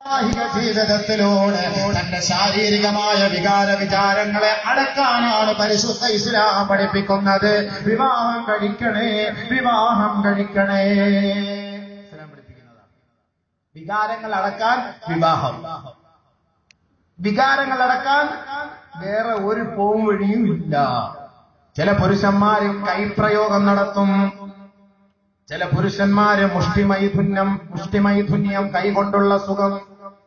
ജീവിതത്തിലൂടെ തന്റെ ശാരീരികമായ വികാരവിചാരങ്ങളെ അടക്കാനാണ് പരിശുദ്ധ ഇസ്ലാം പഠിപ്പിക്കുന്നത്. വിവാഹം കഴിക്കണേ, വിവാഹം കഴിക്കണേ. ഇസ്ലാം പഠിപ്പിക്കുന്നതാണ് വികാരങ്ങൾ അടക്കാൻ വിവാഹം. വികാരങ്ങൾ അടക്കാൻ വേറെ ഒരു പോം വഴിയും ഇല്ല. ചില പുരുഷന്മാരും കൈപ്രയോഗം നടത്തും, ചില പുരുഷന്മാര് മുഷ്ടിമൈഥുന്യം കൈകൊണ്ടുള്ള സുഖം.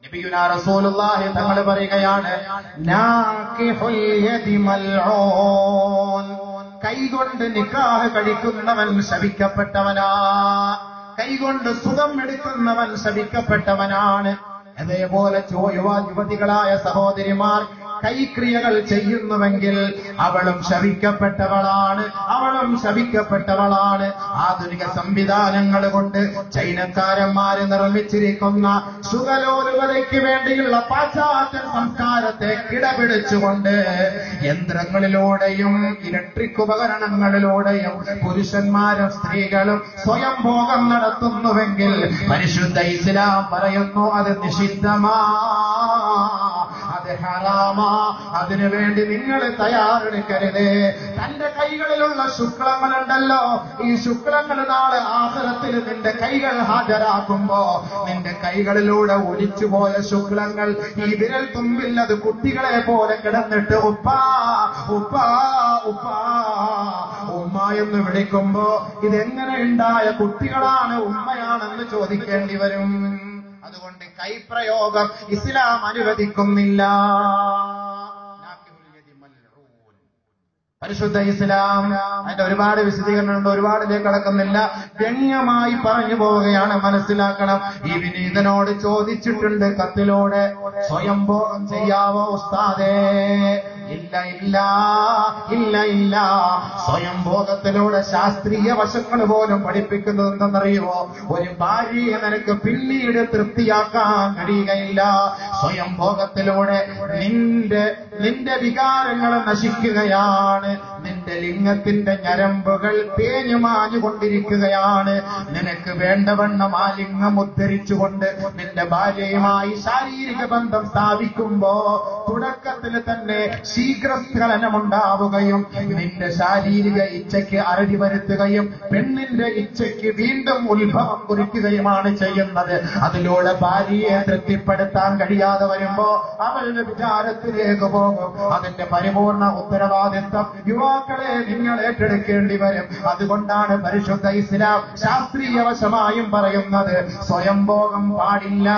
നബിയുനാ റസൂലുള്ളാഹി തങ്ങൾ പറയുകയാണ്, നാകിഹുൽ യദി മൽഊൻ, കൈകൊണ്ട് നിക്കാഹ് കഴിക്കുന്നവൻ ശപിക്കപ്പെട്ടവനാ, കൈകൊണ്ട് സുഖം എടുക്കുന്നവൻ ശപിക്കപ്പെട്ടവനാണ്. അതേപോലെ യുവതികളായ സഹോദരിമാർ കൈക്രിയകൾ ചെയ്യുന്നുവെങ്കിൽ അവളും ശപിക്കപ്പെട്ടവളാണ്, അവളും ശപിക്കപ്പെട്ടവളാണ്. ആധുനിക സംവിധാനങ്ങൾ കൊണ്ട് ചൈനക്കാരന്മാര് നിർമ്മിച്ചിരിക്കുന്ന സുഖലോലുപതയ്ക്ക് വേണ്ടിയുള്ള പാശ്ചാത്യ സംസ്കാരത്തെ കിടപിടിച്ചുകൊണ്ട് യന്ത്രങ്ങളിലൂടെയും ഇലക്ട്രിക് ഉപകരണങ്ങളിലൂടെയും പുരുഷന്മാരും സ്ത്രീകളും സ്വയം ഭോഗം നടത്തുന്നുവെങ്കിൽ പരിശുദ്ധ ഇസ്ലാം പറയുന്നു അത് നിഷിദ്ധമാ, അത് ഹറാമാ. അതിനുവേണ്ടി നിങ്ങൾ തയ്യാറെടുക്കരുത്. തന്റെ കൈകളിലുള്ള ശുക്ലങ്ങളുണ്ടല്ലോ, ഈ ശുക്ലങ്ങൾ നാളെ ആഖിറത്തിൽ നിന്റെ കൈകൾ ഹാജരാക്കുമ്പോ നിന്റെ കൈകളിലൂടെ ഒലിച്ചുപോയ ശുക്ലങ്ങൾ ഈ വിരൽ തുമ്പിൽ അത് കുട്ടികളെ പോലെ കിടന്നിട്ട് ഉപ്പാ ഉപ്പാ ഉപ്പാ ഉമ്മ എന്ന് വിളിക്കുമ്പോ ഇതെങ്ങനെ ഉണ്ടായ കുട്ടികളാണ്, ഉമ്മയാണെന്ന് ചോദിക്കേണ്ടി വരും. അതുകൊണ്ട് കൈപ്രയോഗം ഇസ്ലാം അനുവദിക്കുന്നില്ല. പരിശുദ്ധ ഇസ്ലാം അതിന്റെ ഒരുപാട് വിശദീകരണമുണ്ട്, ഒരുപാടിലേക്ക് കടക്കുന്നില്ല. ഗണ്യമായി പറഞ്ഞു പോവുകയാണ്, മനസ്സിലാക്കണം. ഈ വിനീതനോട് ചോദിച്ചിട്ടുണ്ട് കത്തിലൂടെ, സ്വയം ഭോഗം ചെയ്യാവോ ഉസ്താദേ? ഇല്ല ഇല്ല ഇല്ല ഇല്ല. സ്വയം ഭോഗത്തിലൂടെ ശാസ്ത്രീയ വശങ്ങൾ പോലും പഠിപ്പിക്കുന്നത് എന്തെന്നറിയുമോ? ഒരു ഭാര്യയെ നിനക്ക് പിന്നീട് തൃപ്തിയാക്കാൻ കഴിയുകയില്ല. സ്വയം ഭോഗത്തിലൂടെ നിന്റെ വികാരങ്ങൾ നശിക്കുകയാണ്, നിന്റെ ലിംഗത്തിന്റെ ഞരമ്പുകൾ തേഞ്ഞുമാഞ്ഞുകൊണ്ടിരിക്കുകയാണ്. നിനക്ക് വേണ്ടവണ്ണം ആ ലിംഗം ഉദ്ധരിച്ചുകൊണ്ട് നിന്റെ ഭാര്യയുമായി ശാരീരിക ബന്ധം സ്ഥാപിക്കുമ്പോ തുടക്കത്തിൽ തന്നെ ശീഘ്രസ്ഖലനമുണ്ടാവുകയും നിന്റെ ശാരീരിക ഇച്ഛയ്ക്ക് അറുതി വരുത്തുകയും പെണ്ണിന്റെ ഇച്ഛയ്ക്ക് വീണ്ടും ഉത്ഭവം കുറിക്കുകയുമാണ് ചെയ്യുന്നത്. അതിലൂടെ ഭാര്യയെ തൃപ്തിപ്പെടുത്താൻ കഴിയാതെ വരുമ്പോ അവളുടെ വിചാരത്തിലേക്ക് പോകും. അതിന്റെ പരിപൂർണ ഉത്തരവാദിത്വം യുവാക്കളെ നിങ്ങൾ ഏറ്റെടുക്കേണ്ടി വരും. അതുകൊണ്ടാണ് പരിശുദ്ധ ഇസ്ലാം ശാസ്ത്രീയ വശമായും പറയുന്നത് സ്വയം ഭോഗം പാടില്ല,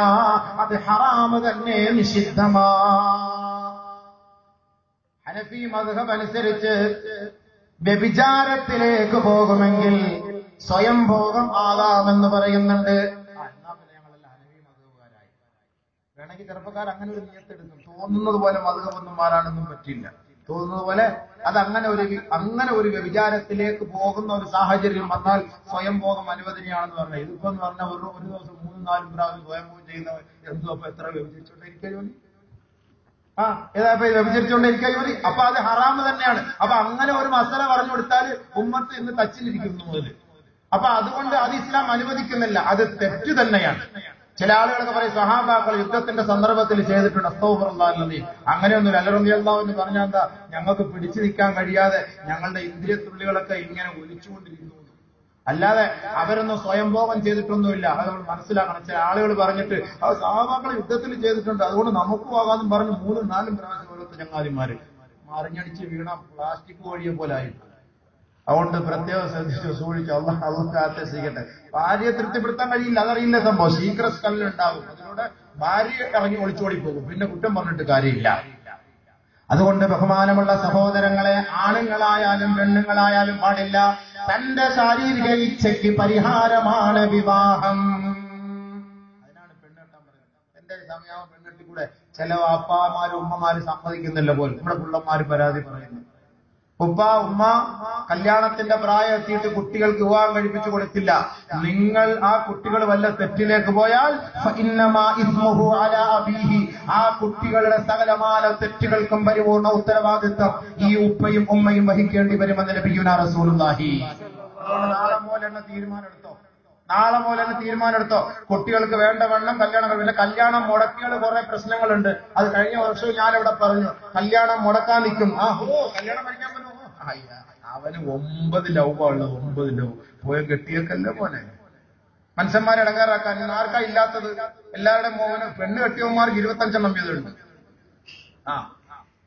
അത് ഹറാമ് തന്നെ, നിഷിദ്ധമാ. ഹനഫി മദ്ഹബ് അനുസരിച്ച് വ്യഭിചാരത്തിലേക്ക് പോകുമെങ്കിൽ സ്വയം ഭോഗം ആകാമെന്ന് പറയുന്നുണ്ട്. വേണമെങ്കിൽ ചെറുപ്പക്കാർ അങ്ങനെ ഒരു നിയത്തെടുക്കും, തോന്നുന്നത് പോലെ മദ്ഹബൊന്നും മാറാനൊന്നും പറ്റില്ല. തോന്നുന്നത് പോലെ അത് അങ്ങനെ ഒരു വ്യഭിചാരത്തിലേക്ക് പോകുന്ന ഒരു സാഹചര്യം വന്നാൽ സ്വയം ഭോഗം അനുവദനീയാണെന്ന് പറഞ്ഞാൽ, ഇതിപ്പോ എന്ന് പറഞ്ഞാൽ ഒരു ദിവസം 3-4 പ്രാവശ്യം സ്വയം ഭോഗം ചെയ്യുന്നവർ എന്തോ അപ്പൊ എത്ര വ്യഭിചരിച്ചോണ്ടിരിക്കാൻ ജോലി, ഏതാപ്പോ വ്യഭിചരിച്ചോണ്ടിരിക്കാൻ ജോലി, അപ്പൊ അത് ഹറാമ് തന്നെയാണ്. അപ്പൊ അങ്ങനെ ഒരു മസല പറഞ്ഞു കൊടുത്താൽ ഉമ്മത്ത് ഇന്ന് തച്ചിലിരിക്കുന്നു മുതൽ. അപ്പൊ അതുകൊണ്ട് അത് ഇസ്ലാം അനുവദിക്കുന്നില്ല, അത് തെറ്റ് തന്നെയാണ്. ചില ആളുകളൊക്കെ പറയും സഹാബാക്കൾ യുദ്ധത്തിന്റെ സന്ദർഭത്തിൽ ചെയ്തിട്ടുണ്ട്, അസ്തഗ്ഫിറുല്ലാഹ്. അങ്ങനെയൊന്നുമില്ല. അലി റളിയല്ലാഹു അൻഹു പറഞ്ഞാൽ എന്താ, ഞങ്ങൾക്ക് പിടിച്ചു നിൽക്കാൻ കഴിയാതെ ഞങ്ങളുടെ ഇന്ദ്രിയത്തുള്ളികളൊക്കെ ഇങ്ങനെ ഒലിച്ചുകൊണ്ടിരിക്കുന്നു. അല്ലാതെ അവരൊന്നും സ്വയംഭോഗം ചെയ്തിട്ടൊന്നുമില്ല. അത് നമ്മൾ മനസ്സിലാക്കണം. ചില ആളുകൾ പറഞ്ഞിട്ട് അത് സഹാബാക്കൾ യുദ്ധത്തിൽ ചെയ്തിട്ടുണ്ട്, അതുകൊണ്ട് നമുക്ക് പോകാമെന്നും പറഞ്ഞ് 3-4 പ്രാവശ്യം ഓരോരുത്തർ ചങ്ങാതിമാര് മറിഞ്ഞടിച്ച് വീണ പ്ലാസ്റ്റിക് കോഴിയെ പോലെ ആയിട്ട്. അതുകൊണ്ട് പ്രത്യേകം ശ്രദ്ധിച്ചു സൂക്ഷിച്ചു. അള്ളാഹു കാത്ത് ചെയ്യട്ടെ. ഭാര്യയെ തൃപ്തിപ്പെടുത്താൻ കഴിയില്ല, അതറിയില്ല സംഭവം. ശീഘ്രസ്ഖലനം. അതിലൂടെ ഭാര്യ ഇറങ്ങി ഒളിച്ചോടി പോകും, പിന്നെ കുറ്റം പറഞ്ഞിട്ട് കാര്യമില്ല. അതുകൊണ്ട് ബഹുമാനമുള്ള സഹോദരങ്ങളെ, ആണുങ്ങളായാലും പെണ്ണുങ്ങളായാലും പാടില്ല. തന്റെ ശാരീരിക ഇച്ഛയ്ക്ക് പരിഹാരമാണ് വിവാഹം. അതിനാണ് പെണ്ണെട്ടാൻ പറയുന്നത്. എന്റെ സമയാവും പെണ്ണെട്ടി കൂടെ ചില അപ്പാമാരും ഉമ്മമാരും സമ്മതിക്കുന്നില്ല പോലും. നമ്മുടെ പിള്ളമാര് പരാതി പറയുന്നു, ഉപ്പ ഉമ്മ കല്യാണത്തിന്റെ പ്രായം എത്തിയിട്ട് കുട്ടികൾക്ക് വിവാഹം കഴിപ്പിച്ചു കൊടുത്തില്ല. നിങ്ങൾ ആ കുട്ടികൾ വല്ല തെറ്റിലേക്ക് പോയാൽ ആ കുട്ടികളുടെ സകലമാന തെറ്റുകൾക്കും പരിപൂർണ ഉത്തരവാദിത്വം ഈ ഉപ്പയും ഉമ്മയും വഹിക്കേണ്ടി വരുമെന്ന് നബിയുനാ റസൂലുള്ളാഹി. നാളെ പോലെ തീരുമാനം എടുത്തോ, നാളെ പോലെ തന്നെ തീരുമാനം എടുത്തോ. കുട്ടികൾക്ക് വേണ്ട വണ്ണം കല്യാണം. പിന്നെ കല്യാണം മുടക്കികൾ കുറെ പ്രശ്നങ്ങളുണ്ട്. അത് കഴിഞ്ഞ വർഷവും ഞാനിവിടെ പറഞ്ഞു, കല്യാണം മുടക്കാൻ നിൽക്കും. കല്യാണം കഴിക്കാൻ പറ്റുമോ? അവന് 9 ലവ് ഉള്ളത്, 9 ലവ് പോയ കെട്ടിയേക്കല്ലേ പോലെ. മനുഷ്യന്മാരെ ഇടങ്ങാറാക്കാൻ ആർക്കാ ഇല്ലാത്തത്? എല്ലാവരുടെ മോന് പെണ്ണ് കെട്ടിയവന്മാർക്ക് 25 വീതമുണ്ട്.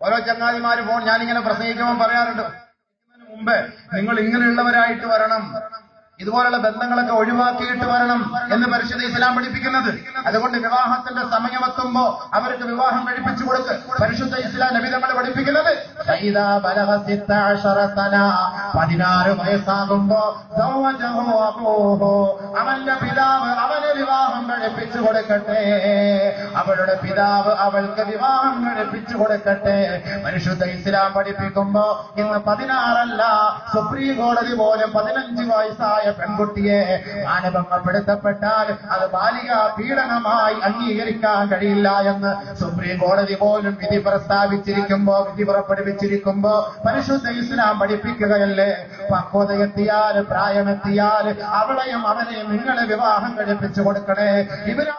ഓരോ ചങ്ങാതിമാര് ഞാനിങ്ങനെ പ്രസംഗിക്കുമ്പോൾ പറയാറുണ്ട്, മുമ്പേ നിങ്ങൾ ഇങ്ങനെയുള്ളവരായിട്ട് വരണം, ഇതുപോലുള്ള ബന്ധങ്ങളൊക്കെ ഒഴിവാക്കിയിട്ട് വരണം എന്ന് പരിശുദ്ധ ഇസ്ലാം പഠിപ്പിക്കുന്നത്. അതുകൊണ്ട് വിവാഹത്തിന്റെ സമയമെത്തുമ്പോ അവർക്ക് വിവാഹം കഴിപ്പിച്ചു കൊടുക്ക്. പരിശുദ്ധ ഇസ്ലാം നബി തങ്ങൾ പഠിപ്പിക്കുന്നത് 16 വയസ്സാകുമ്പോ അവന്റെ പിതാവ് അവന് വിവാഹം കഴിപ്പിച്ചു കൊടുക്കട്ടെ, അവളുടെ പിതാവ് അവൾക്ക് വിവാഹം കഴിപ്പിച്ചു കൊടുക്കട്ടെ. പരിശുദ്ധ ഇസ്ലാം പഠിപ്പിക്കുമ്പോ ഇന്ന് 16 സുപ്രീം കോടതി പോലും 15 വയസ്സായ പെൺകുട്ടിയെ മാനഭംഗപ്പെടുത്തപ്പെട്ടാൽ അത് ബാലിക പീഡനമായി അംഗീകരിക്കാൻ കഴിയില്ല എന്ന് സുപ്രീം കോടതി പോലും വിധി പുറപ്പെടുവിച്ചിരിക്കുമ്പോ പരിശുദ്ധ ഇസ്ലാം പഠിപ്പിക്കുകയല്ലേ, പക്വതയെത്തിയാൽ പ്രായമെത്തിയാൽ അവളെയും അവനെയും നിങ്ങളെ വിവാഹം കഴിപ്പിച്ചു കൊടുക്കണേ. ഇവരാ